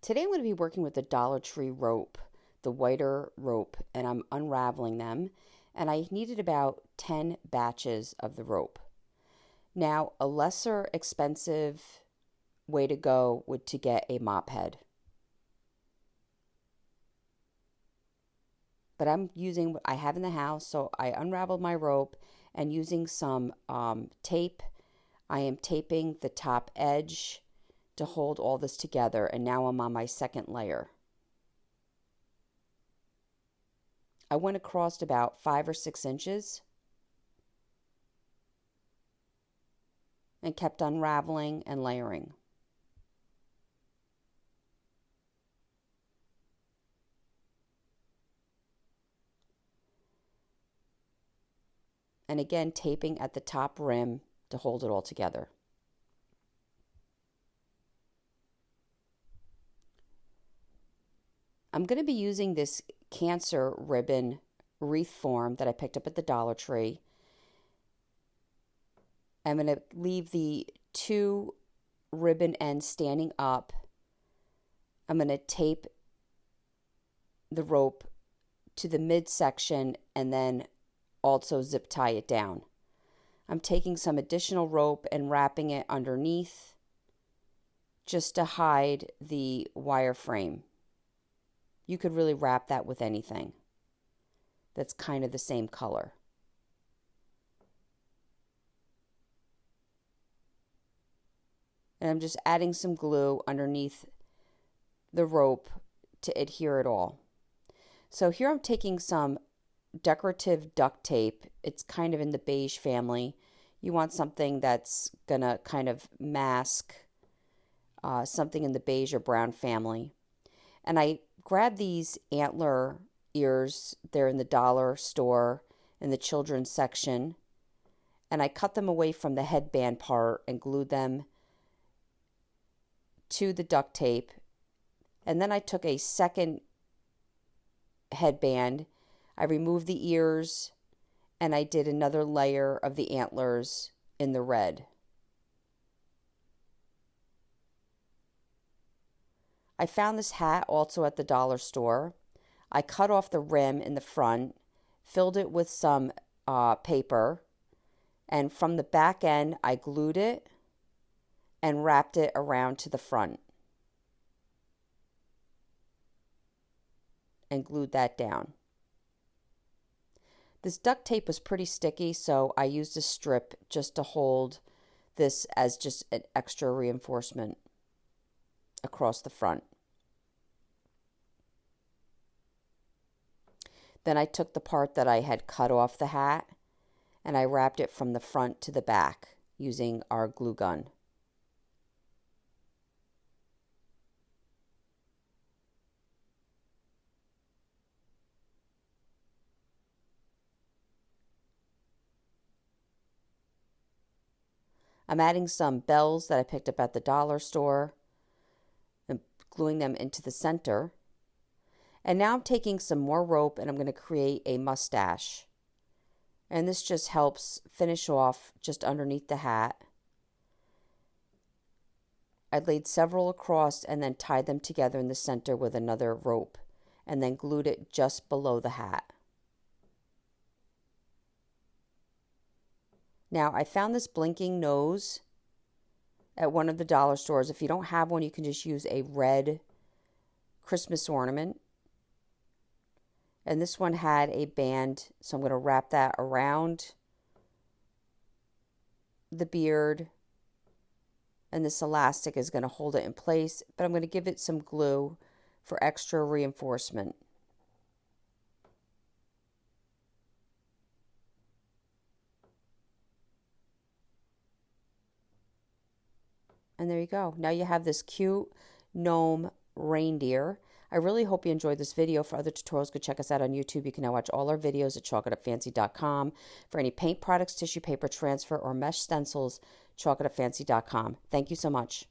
Today I'm going to be working with the Dollar Tree rope, the whiter rope, and I'm unraveling them. And I needed about 10 batches of the rope. Now, a lesser expensive way to go would to get a mop head. But I'm using what I have in the house, so I unraveled my rope and using some tape, I am taping the top edge to hold all this together, and now I'm on my second layer. I went across about 5 or 6 inches and kept unraveling and layering. And again, taping at the top rim to hold it all together. I'm going to be using this cancer ribbon wreath form that I picked up at the Dollar Tree. I'm going to leave the 2 ribbon ends standing up. I'm going to tape the rope to the midsection and then also zip tie it down. I'm taking some additional rope and wrapping it underneath just to hide the wireframe. You could really wrap that with anything that's kind of the same color. And I'm just adding some glue underneath the rope to adhere it all. So here I'm taking some decorative duct tape. It's kind of in the beige family. You want something that's gonna kind of mask something in the beige or brown family. And I grabbed these antler ears. They're in the dollar store in the children's section. And I cut them away from the headband part and glued them to the duct tape. And then I took a second headband. I removed the ears and I did another layer of the antlers in the red. I found this hat also at the dollar store. I cut off the rim in the front, filled it with some paper, and from the back end I glued it and wrapped it around to the front and glued that down. This duct tape was pretty sticky, so I used a strip just to hold this as just an extra reinforcement across the front. Then I took the part that I had cut off the hat and I wrapped it from the front to the back using our glue gun. I'm adding some bells that I picked up at the dollar store and gluing them into the center. And now I'm taking some more rope and I'm going to create a mustache. And this just helps finish off just underneath the hat. I laid several across and then tied them together in the center with another rope and then glued it just below the hat. Now, I found this blinking nose at one of the dollar stores. If you don't have one, you can just use a red Christmas ornament. And this one had a band, so I'm going to wrap that around the beard. And this elastic is going to hold it in place, but I'm going to give it some glue for extra reinforcement. And there you go. Now you have this cute gnome reindeer. I really hope you enjoyed this video. For other tutorials, go check us out on YouTube. You can now watch all our videos at chalkitupfancy.com. For any paint products, tissue paper transfer, or mesh stencils, chalkitupfancy.com. Thank you so much.